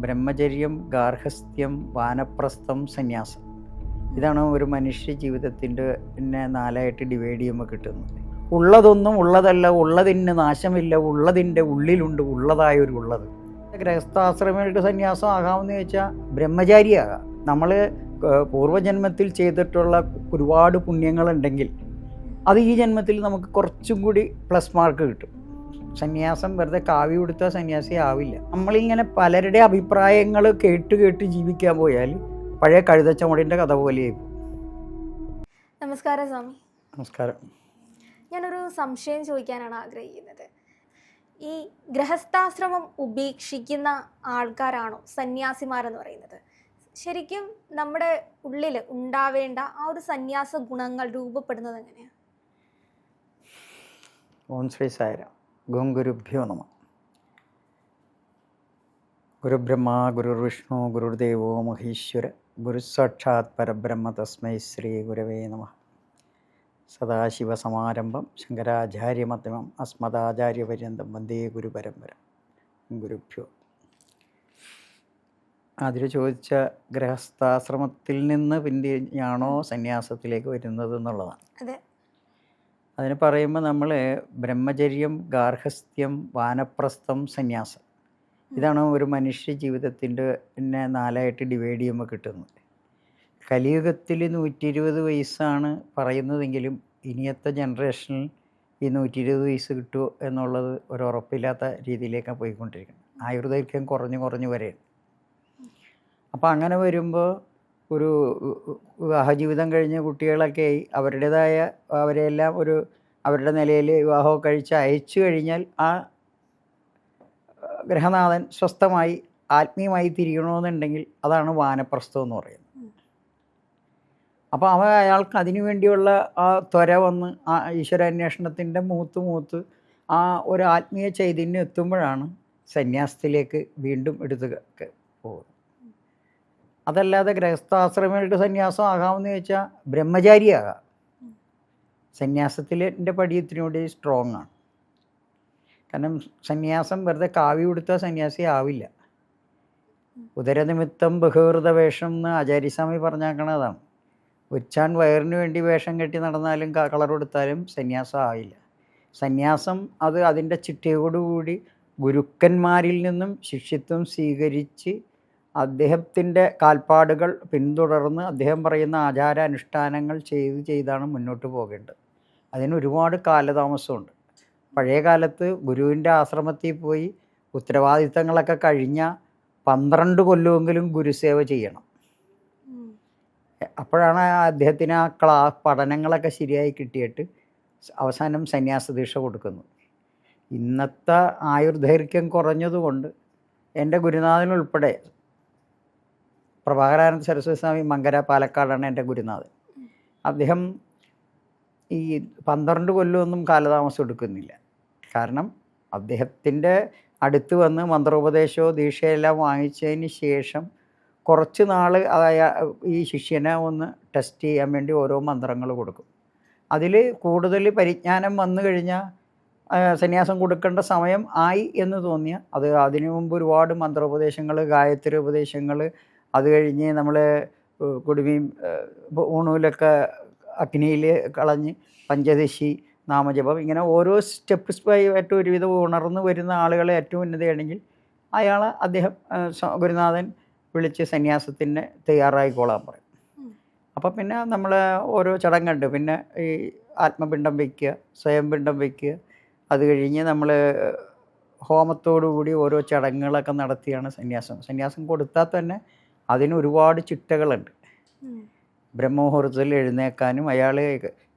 ബ്രഹ്മചര്യം, ഗാർഹസ്ഥ്യം, വാനപ്രസ്ഥം, സന്യാസം. ഇതാണ് ഒരു മനുഷ്യ ജീവിതത്തിൻ്റെ പിന്നെ 4ആയിട്ട് ഡിവൈഡ് ചെയ്യുമ്പോൾ കിട്ടുന്നത്. ഉള്ളതൊന്നും ഉള്ളതല്ല, ഉള്ളതിന് നാശമില്ല, ഉള്ളതിൻ്റെ ഉള്ളിലുണ്ട് ഉള്ളതായൊരു ഉള്ളത്. ഗൃഹസ്ഥാശ്രമികൾക്ക് സന്യാസം ആകാമെന്ന് ചോദിച്ചാൽ ബ്രഹ്മചാരിയാകാം. നമ്മൾ പൂർവ്വജന്മത്തിൽ ചെയ്തിട്ടുള്ള ഒരുപാട് പുണ്യങ്ങളുണ്ടെങ്കിൽ അത് ഈ ജന്മത്തിൽ നമുക്ക് കുറച്ചും കൂടി പ്ലസ് മാർക്ക് കിട്ടും. സന്യാസം വെറുതെ കാവ്യ കൊടുത്താൽ സന്യാസി ആവില്ല. നമ്മളിങ്ങനെ പലരുടെ അഭിപ്രായങ്ങൾ കേട്ട് ജീവിക്കാൻ പോയാൽ പഴയ കഴുതച്ചമടിൻ്റെ കഥ പോലെയായി. നമസ്കാരം സ്വാമി. നമസ്കാരം. ഞാനൊരു സംശയം ചോദിക്കാനാണ് ആഗ്രഹിക്കുന്നത്. ഈ ഗൃഹസ്ഥാശ്രമം ഉപേക്ഷിക്കുന്ന ആൾക്കാരാണോ സന്യാസിമാരെന്ന് പറയുന്നത്? ശരിക്കും നമ്മുടെ ഉള്ളിൽ ഉണ്ടാവേണ്ട ആ ഒരു സന്യാസ ഗുണങ്ങൾ രൂപപ്പെടുന്നത് എങ്ങനെയാണ്? ഓം ശ്രീ സായിരാം. ഗുരുഭ്യോ നമഃ. ഗുരുബ്രഹ്മ ഗുരുർവിഷ്ണു ഗുരുദേവോ മഹേശ്വര ഗുരുസാക്ഷാത് പരബ്രഹ്മ തസ്മൈ ശ്രീ ഗുരവേ നമഃ. സദാശിവസമാരംഭം ശങ്കരാചാര്യമധ്യമം അസ്മദാചാര്യപര്യന്തം വന്ദേ ഗുരുപരമ്പര. ഗുരുഭ്യോ. അതിൽ ചോദിച്ച ഗൃഹസ്ഥാശ്രമത്തിൽ നിന്ന് പിന്നെയാണോ സന്യാസത്തിലേക്ക് വരുന്നത് എന്നുള്ളതാണ്. അതെ. അതിന് പറയുമ്പോൾ നമ്മൾ ബ്രഹ്മചര്യം, ഗാർഹസ്ഥ്യം, വാനപ്രസ്ഥം, സന്യാസം. ഇതാണ് ഒരു മനുഷ്യ ജീവിതത്തിൻ്റെ പിന്നെ 4ആയിട്ട് ഡിവൈഡ് ചെയ്യുമ്പോൾ കിട്ടുന്നത്. കലിയുഗത്തിൽ 120 വയസ്സാണ് പറയുന്നതെങ്കിലും ഇനിയത്തെ ജനറേഷനിൽ ഈ 120 വയസ്സ് കിട്ടുമോ എന്നുള്ളത് ഒരു ഉറപ്പില്ലാത്ത രീതിയിലേക്കാണ് പോയിക്കൊണ്ടിരിക്കുന്നത്. ആയുർദൈർഘ്യം കുറഞ്ഞു വരെയാണ്. അപ്പോൾ അങ്ങനെ വരുമ്പോൾ ഒരു വിവാഹജീവിതം കഴിഞ്ഞ കുട്ടികളൊക്കെ അവരുടേതായ അവരെല്ലാം ഒരു അവരുടെ നിലയിൽ വിവാഹമൊക്കെ കഴിച്ച് അയച്ചു കഴിഞ്ഞാൽ ആ ഗൃഹനാഥൻ സ്വസ്ഥമായി ആത്മീയമായി തിരിയണമെന്നുണ്ടെങ്കിൽ അതാണ് വാനപ്രസ്ഥം എന്ന് പറയുന്നത്. അപ്പോൾ അയാൾക്ക് അതിനു വേണ്ടിയുള്ള ആ ത്വര വന്ന് ആ ഈശ്വരാന്വേഷണത്തിൻ്റെ മൂത്ത് ആ ഒരു ആത്മീയ ചൈതന്യം എത്തുമ്പോഴാണ് സന്യാസത്തിലേക്ക് വീണ്ടും എടുത്ത് പോകുന്നത്. അതല്ലാതെ ഗൃഹസ്ഥാശ്രമികൾക്ക് സന്യാസം ആകാമെന്ന് ചോദിച്ചാൽ ബ്രഹ്മചാരിയാകാം. സന്യാസത്തിൻ്റെ പടി ഇത്തിരി സ്ട്രോങ് ആണ്. കാരണം സന്യാസം വെറുതെ കാവ്യ കൊടുത്താൽ സന്യാസി ആവില്ല. ഉദരനിമിത്തം ബഹുഹൃത വേഷം എന്ന് ആചാര്യസ്വാമി പറഞ്ഞാക്കണതാണ്. ഉച്ചാൻ വയറിന് വേണ്ടി വേഷം കെട്ടി നടന്നാലും കളർ കൊടുത്താലും സന്യാസം ആവില്ല. സന്യാസം അത് അതിൻ്റെ ചിട്ടയോടുകൂടി ഗുരുക്കന്മാരിൽ നിന്നും ശിഷ്യത്വം സ്വീകരിച്ച് അദ്ദേഹത്തിൻ്റെ കാൽപ്പാടുകൾ പിന്തുടർന്ന് അദ്ദേഹം പറയുന്ന ആചാരാനുഷ്ഠാനങ്ങൾ ചെയ്താണ് മുന്നോട്ട് പോകേണ്ടത്. അതിന് ഒരുപാട് കാലതാമസമുണ്ട്. പഴയ കാലത്ത് ഗുരുവിൻ്റെ ആശ്രമത്തിൽ പോയി ഉത്തരവാദിത്തങ്ങളൊക്കെ കഴിഞ്ഞ 12 കൊല്ലമെങ്കിലും ഗുരുസേവ ചെയ്യണം. അപ്പോഴാണ് അദ്ദേഹത്തിന് ആ പഠനങ്ങളൊക്കെ ശരിയായി കിട്ടിയിട്ട് അവസാനം സന്യാസ ദീക്ഷ കൊടുക്കുന്നത്. ഇന്നത്തെ ആയുർദൈർഘ്യം കുറഞ്ഞതുകൊണ്ട് എൻ്റെ ഗുരുനാഥനുൾപ്പെടെ പ്രഭാകരാനന്ദ സരസ്വതി സ്വാമി മങ്കര പാലക്കാടാണ് എൻ്റെ ഗുരുനാഥൻ. അദ്ദേഹം ഈ 12 കൊല്ലമൊന്നും കാലതാമസം എടുക്കുന്നില്ല. കാരണം അദ്ദേഹത്തിൻ്റെ അടുത്ത് വന്ന് മന്ത്രോപദേശവും ദീക്ഷയെല്ലാം വാങ്ങിച്ചതിന് ശേഷം കുറച്ച് നാൾ ഈ ശിഷ്യനെ ഒന്ന് ടെസ്റ്റ് ചെയ്യാൻ വേണ്ടി ഓരോ മന്ത്രങ്ങൾ കൊടുക്കും. അതിൽ കൂടുതൽ പരിജ്ഞാനം വന്നു കഴിഞ്ഞാൽ സന്യാസം കൊടുക്കേണ്ട സമയം ആയി എന്ന് തോന്നിയാൽ അതിനു മുമ്പ് ഒരുപാട് മന്ത്രോപദേശങ്ങൾ, ഗായത്രി ഉപദേശങ്ങൾ, അത് കഴിഞ്ഞ് നമ്മൾ കുടുമിയും ഊണൂലൊക്കെ അഗ്നിയിൽ കളഞ്ഞ് പഞ്ചദശി നാമജപം, ഇങ്ങനെ ഓരോ സ്റ്റെപ്പ് ആയിട്ട് ഒരുവിധം ഉണർന്നു വരുന്ന ആളുകളെ ഏറ്റവും ഉന്നതയാണെങ്കിൽ അദ്ദേഹം ഗുരുനാഥൻ വിളിച്ച് സന്യാസത്തിന് തയ്യാറായിക്കോളാൻ പറയും. അപ്പം പിന്നെ നമ്മൾ ഓരോ ചടങ്ങുണ്ട്. പിന്നെ ഈ ആത്മപിണ്ഡം വയ്ക്കുക, സ്വയം പിണ്ഡം വയ്ക്കുക, അത് കഴിഞ്ഞ് നമ്മൾ ഹോമത്തോടുകൂടി ഓരോ ചടങ്ങുകളൊക്കെ നടത്തിയാണ് സന്യാസം കൊടുത്താൽ തന്നെ അതിന് ഒരുപാട് ചിട്ടകളുണ്ട്. ബ്രഹ്മമുഹൂർത്തത്തിൽ എഴുന്നേൽക്കാനും അയാൾ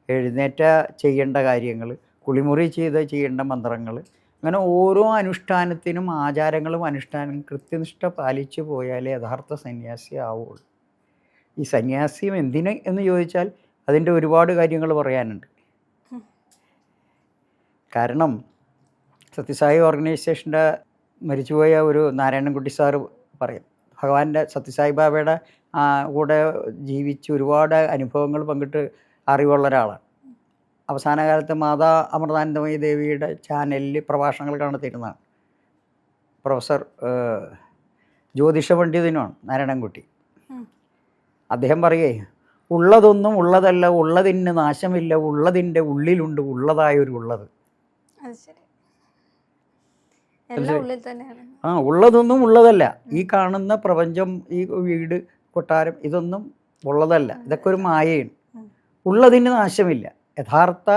എഴുന്നേറ്റ ചെയ്യേണ്ട കാര്യങ്ങൾ, കുളിമുറി ചെയ്യേണ്ട മന്ത്രങ്ങൾ, അങ്ങനെ ഓരോ അനുഷ്ഠാനത്തിനും ആചാരങ്ങളും അനുഷ്ഠാനങ്ങളും കൃത്യനിഷ്ഠ പാലിച്ചു പോയാലേ യഥാർത്ഥ സന്യാസി ആവുള്ളൂ. ഈ സന്യാസിയും എന്തിന് എന്ന് ചോദിച്ചാൽ അതിൻ്റെ ഒരുപാട് കാര്യങ്ങൾ പറയാനുണ്ട്. കാരണം സത്യസായി ഓർഗനൈസേഷൻ്റെ മരിച്ചുപോയ ഒരു നാരായണൻകുട്ടി സാറ് പറയും, ഭഗവാന്റെ സത്യസായി ബാബയുടെ കൂടെ ജീവിച്ച് ഒരുപാട് അനുഭവങ്ങൾ പങ്കിട്ട് അറിവുള്ള ഒരാളാണ്. അവസാന കാലത്ത് മാതാ അമൃതാനന്ദമയി ദേവിയുടെ ചാനലിൽ പ്രഭാഷണങ്ങൾ നടത്തിയിരുന്നതാണ്. പ്രൊഫസർ ജ്യോതിഷ പണ്ഡിതനുമാണ് നാരായണൻകുട്ടി. ഉം. അദ്ദേഹം പറയേ, ഉള്ളതൊന്നും ഉള്ളതല്ല, ഉള്ളതിന് നാശമില്ല, ഉള്ളതിൻ്റെ ഉള്ളിലുണ്ട് ഉള്ളതായൊരു ഉള്ളത്. അത് ശരി. എല്ലാം ഉള്ളിൽ തന്നെയാണ്. ഉള്ളതൊന്നും ഉള്ളതല്ല. ഈ കാണുന്ന പ്രപഞ്ചം, ഈ വീട്, കൊട്ടാരം, ഇതൊന്നും ഉള്ളതല്ല. ഇതൊക്കെ ഒരു മായയാണ്. ഉള്ളതിന് നാശമില്ല. യഥാർത്ഥ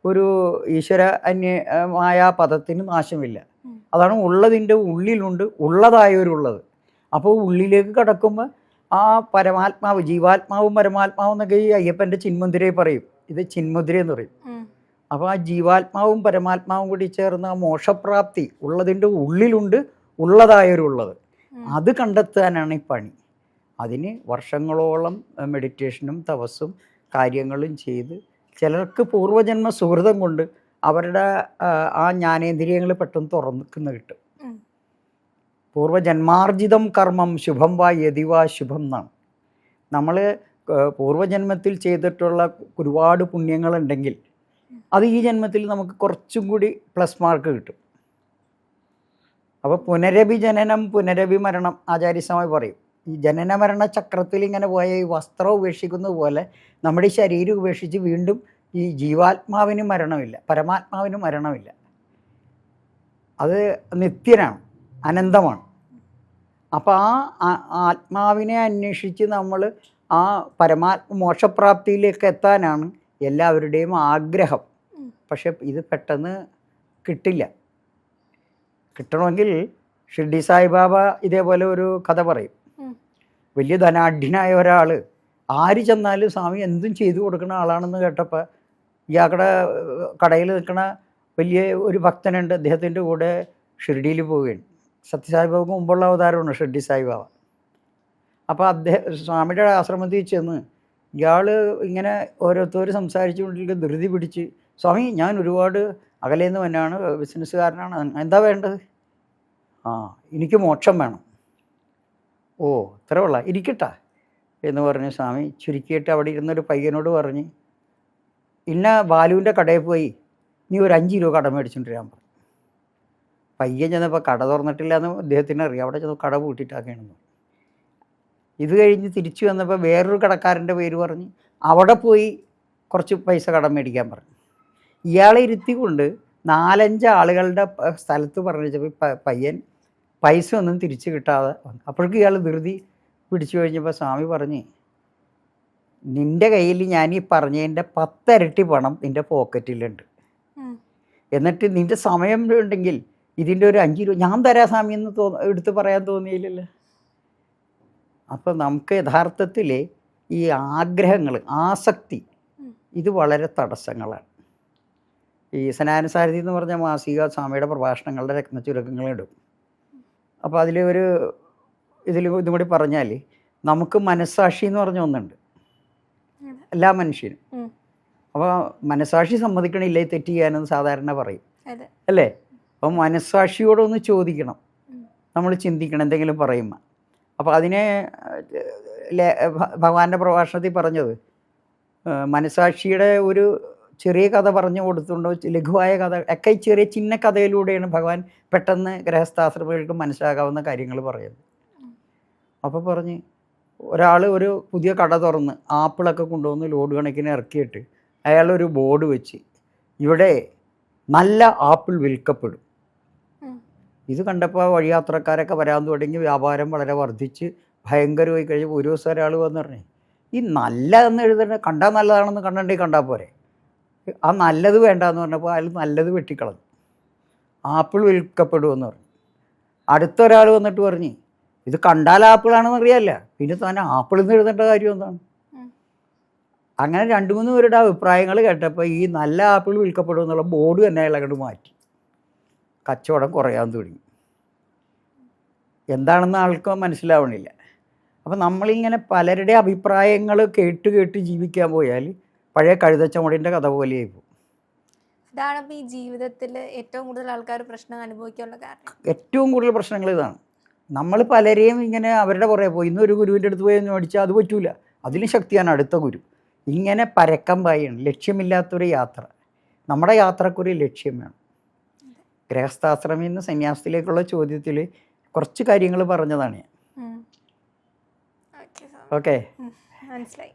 ഒരു ഈശ്വര മായാ പദത്തിന് നാശമില്ല. അതാണ് ഉള്ളതിൻ്റെ ഉള്ളിലുണ്ട് ഉള്ളതായൊരുള്ളത്. അപ്പോൾ ഉള്ളിലേക്ക് കടക്കുമ്പോൾ ആ പരമാത്മാവ്, ജീവാത്മാവും പരമാത്മാവും എന്നൊക്കെ ഈ അയ്യപ്പൻ്റെ ചിന്മുദ്രയെ പറയും. ഇത് ചിന്മുദ്ര എന്ന് പറയും. അപ്പോൾ ആ ജീവാത്മാവും പരമാത്മാവും കൂടി ചേർന്ന് ആ മോക്ഷപ്രാപ്തി, ഉള്ളതിൻ്റെ ഉള്ളിലുണ്ട് ഉള്ളതായൊരുള്ളത്, അത് കണ്ടെത്താനാണ് ഈ പണി. അതിന് വർഷങ്ങളോളം മെഡിറ്റേഷനും തപസ്സും കാര്യങ്ങളും ചെയ്ത്, ചിലർക്ക് പൂർവ്വജന്മ സുഹൃതം കൊണ്ട് അവരുടെ ആ ജ്ഞാനേന്ദ്രിയങ്ങൾ പെട്ടെന്ന് തുറക്കുന്ന കിട്ടും. പൂർവ്വജന്മാർജിതം കർമ്മം ശുഭം വാ യതിവാ ശുഭം എന്നാണ്. നമ്മൾ പൂർവ്വജന്മത്തിൽ ചെയ്തിട്ടുള്ള ഒരുപാട് പുണ്യങ്ങളുണ്ടെങ്കിൽ അത് ഈ ജന്മത്തിൽ നമുക്ക് കുറച്ചും കൂടി പ്ലസ് മാർക്ക് കിട്ടും. അപ്പോൾ പുനരഭി ജനനം പുനരഭി മരണം ആചാര്യസ്വാമി പറയും. ഈ ജനന മരണ ചക്രത്തിൽ ഇങ്ങനെ പോയ ഈ വസ്ത്രം ഉപേക്ഷിക്കുന്നത് പോലെ നമ്മുടെ ഈ ശരീരം ഉപേക്ഷിച്ച് വീണ്ടും ഈ ജീവാത്മാവിന് മരണമില്ല, പരമാത്മാവിന് മരണമില്ല. അത് നിത്യനാണ്, അനന്തമാണ്. അപ്പോൾ ആ ആത്മാവിനെ അന്വേഷിച്ച് നമ്മൾ ആ മോക്ഷപ്രാപ്തിയിലേക്ക് എത്താനാണ് എല്ലാവരുടെയും ആഗ്രഹം. പക്ഷെ ഇത് പെട്ടെന്ന് കിട്ടില്ല. കിട്ടണമെങ്കിൽ ഷിർഡി സായിബാബ ഇതേപോലെ ഒരു കഥ പറയും. വലിയ ധനാഢ്യനായ ഒരാൾ ആര് ചെന്നാലും സ്വാമി എന്തും ചെയ്തു കൊടുക്കുന്ന ആളാണെന്ന് കേട്ടപ്പോൾ ഇയാളുടെ കടയിൽ നിൽക്കുന്ന വലിയ ഒരു ഭക്തനുണ്ട്, അദ്ദേഹത്തിൻ്റെ കൂടെ ഷിർഡിയിൽ പോവുകയാണ്. സത്യസായിബാബക്ക് മുമ്പുള്ള അവതാരമാണ് ഷിർഡി സായിബാബ. അപ്പോൾ സ്വാമിയുടെ ആശ്രമത്തിൽ ചെന്ന് ഇയാൾ ഇങ്ങനെ ഓരോരുത്തർ സംസാരിച്ചുകൊണ്ടിരിക്കുക ധൃതി പിടിച്ച്, സ്വാമി ഞാൻ ഒരുപാട് അകലേന്ന് തന്നെയാണ്, ബിസിനസ്സുകാരനാണ്, എന്താ വേണ്ടത്? എനിക്ക് മോക്ഷം വേണം. ഓ ഇത്ര ഉള്ള ഇരിക്കട്ടാ എന്ന് പറഞ്ഞ് സ്വാമി ചുരുക്കിയിട്ട് അവിടെ ഇരുന്നൊരു പയ്യനോട് പറഞ്ഞ്, ഇന്ന ബാലുവിൻ്റെ കടയിൽ പോയി നീ ഒരു 5 രൂപ കട മേടിച്ചുകൊണ്ടിരാൻ പറഞ്ഞു. പയ്യൻ ചെന്നപ്പോൾ കട തുറന്നിട്ടില്ല എന്ന് അദ്ദേഹത്തിന് അറിയാം. അവിടെ ചെന്ന് കട പൂട്ടിയിട്ടാക്കുകയാണെന്ന്. ഇത് കഴിഞ്ഞ് തിരിച്ചു വന്നപ്പോൾ വേറൊരു കടക്കാരൻ്റെ പേര് പറഞ്ഞ് അവിടെ പോയി കുറച്ച് പൈസ കടം മേടിക്കാൻ പറഞ്ഞു. ഇയാളെ ഇരുത്തിക്കൊണ്ട് 4-5 ആളുകളുടെ സ്ഥലത്ത് പറഞ്ഞപ്പോൾ പയ്യൻ പൈസ ഒന്നും തിരിച്ച് കിട്ടാതെ വന്നു. അപ്പോഴേക്കും ഇയാൾ ധൃതി പിടിച്ചു കഴിഞ്ഞപ്പോൾ സ്വാമി പറഞ്ഞ്, നിൻ്റെ കയ്യിൽ ഞാൻ ഈ പറഞ്ഞതിൻ്റെ 10 ഇരട്ടി പണം നിൻ്റെ പോക്കറ്റിലുണ്ട്. എന്നിട്ട് നിൻ്റെ സമയം ഉണ്ടെങ്കിൽ ഇതിൻ്റെ ഒരു 5 രൂപ ഞാൻ തരാം സ്വാമി എന്ന് എടുത്ത് പറയാൻ തോന്നിയില്ലല്ലോ. അപ്പം നമുക്ക് യഥാർത്ഥത്തിൽ ഈ ആഗ്രഹങ്ങൾ, ആസക്തി, ഇത് വളരെ തടസ്സങ്ങളാണ്. ഈ സനാനസാരഥി എന്ന് പറഞ്ഞ മാസിക സ്വാമിയുടെ പ്രഭാഷണങ്ങളുടെ രത്നച്ചുരുക്കങ്ങളിടും. അപ്പോൾ അതിൽ ഇതും കൂടി പറഞ്ഞാൽ, നമുക്ക് മനസ്സാക്ഷി എന്ന് പറഞ്ഞ ഒന്നുണ്ട് എല്ലാ മനുഷ്യനും. അപ്പോൾ മനസ്സാക്ഷി സമ്മതിക്കണില്ലേ തെറ്റ് ചെയ്യാനെന്ന് സാധാരണ പറയും അല്ലേ? അപ്പം മനസ്സാക്ഷിയോടൊന്ന് ചോദിക്കണം, നമ്മൾ ചിന്തിക്കണം എന്തെങ്കിലും പറയുമ്പോൾ. അപ്പോൾ അതിനെ ഭഗവാന്റെ പ്രഭാഷണത്തിൽ പറഞ്ഞത്, മനസ്സാക്ഷിയുടെ ഒരു ചെറിയ കഥ പറഞ്ഞു കൊടുത്തുകൊണ്ട് ലഘുവായ കഥ ഒക്കെ ഈ ചെറിയ ചിന്ന കഥയിലൂടെയാണ് ഭഗവാൻ പെട്ടെന്ന് ഗൃഹസ്ഥാശ്രമികൾക്ക് മനസ്സിലാകാവുന്ന കാര്യങ്ങൾ പറയുന്നത്. അപ്പോൾ പറഞ്ഞ്, ഒരാൾ ഒരു പുതിയ കട തുറന്ന് ആപ്പിളൊക്കെ കൊണ്ടുവന്ന് ലോഡ് കണക്കിന് ഇറക്കിയിട്ട് അയാളൊരു ബോർഡ് വെച്ച്, ഇവിടെ നല്ല ആപ്പിൾ വിൽക്കപ്പെടും. ഇത് കണ്ടപ്പോൾ വഴിയാത്രക്കാരൊക്കെ വരാൻ തുടങ്ങി, വ്യാപാരം വളരെ വർദ്ധിച്ച് ഭയങ്കരമായി കഴിഞ്ഞപ്പോൾ ഒരു ദിവസം ഒരാൾ വന്ന് പറഞ്ഞു, ഈ നല്ലതെന്ന് എഴുതേണ്ട, കണ്ടാൽ നല്ലതാണെന്ന് കണ്ടേ കണ്ടാൽ പോരെ, ആ നല്ലത് വേണ്ടാന്ന് പറഞ്ഞപ്പോൾ അയാൾ നല്ലത് വെട്ടിക്കളഞ്ഞു, ആപ്പിൾ വിൽക്കപ്പെടുമെന്ന് പറഞ്ഞു. അടുത്തൊരാൾ വന്നിട്ട് പറഞ്ഞ്, ഇത് കണ്ടാൽ ആപ്പിളാണെന്ന് അറിയാമല്ല, പിന്നെ തന്നെ ആപ്പിൾ എന്ന് എഴുതേണ്ട കാര്യം എന്താണ്? അങ്ങനെ 2-3 പേരുടെ അഭിപ്രായങ്ങൾ കേട്ടപ്പോൾ ഈ നല്ല ആപ്പിൾ വിൽക്കപ്പെടുമെന്നുള്ള ബോർഡ് തന്നെ അയാൾ അങ്ങോട്ട് മാറ്റി. കച്ചവടം കുറയാൻ തുടങ്ങി. എന്താണെന്ന് ആൾക്ക് മനസ്സിലാവണില്ല. അപ്പം നമ്മളിങ്ങനെ പലരുടെ അഭിപ്രായങ്ങൾ കേട്ട് ജീവിക്കാൻ പോയാൽ പഴയ കഴുതച്ചമുടിൻ്റെ കഥ പോലെയായി പോകും. ഇതാണ് ഈ ജീവിതത്തിൽ ഏറ്റവും കൂടുതൽ ആൾക്കാർ പ്രശ്നം അനുഭവിക്കാനുള്ള കാരണം. ഏറ്റവും കൂടുതൽ പ്രശ്നങ്ങൾ ഇതാണ്. നമ്മൾ പലരെയും ഇങ്ങനെ അവരുടെ പുറകെ പോയി, ഇന്നൊരു ഗുരുവിൻ്റെ അടുത്ത് പോയി എന്ന് മേടിച്ചാൽ അത് പറ്റൂല, അതിന് ശക്തിയാണ് അടുത്ത ഗുരു. ഇങ്ങനെ പരക്കം പായാണ്, ലക്ഷ്യമില്ലാത്തൊരു യാത്ര. നമ്മുടെ യാത്രക്കൊരു ലക്ഷ്യം വേണം. ഗൃഹസ്ഥാശ്രമിൽ നിന്ന് സന്യാസത്തിലേക്കുള്ള ചോദ്യത്തിൽ കുറച്ച് കാര്യങ്ങൾ പറഞ്ഞതാണ് ഞാൻ. സ്വാമി. ഓക്കെ. മനസ്സിലായി.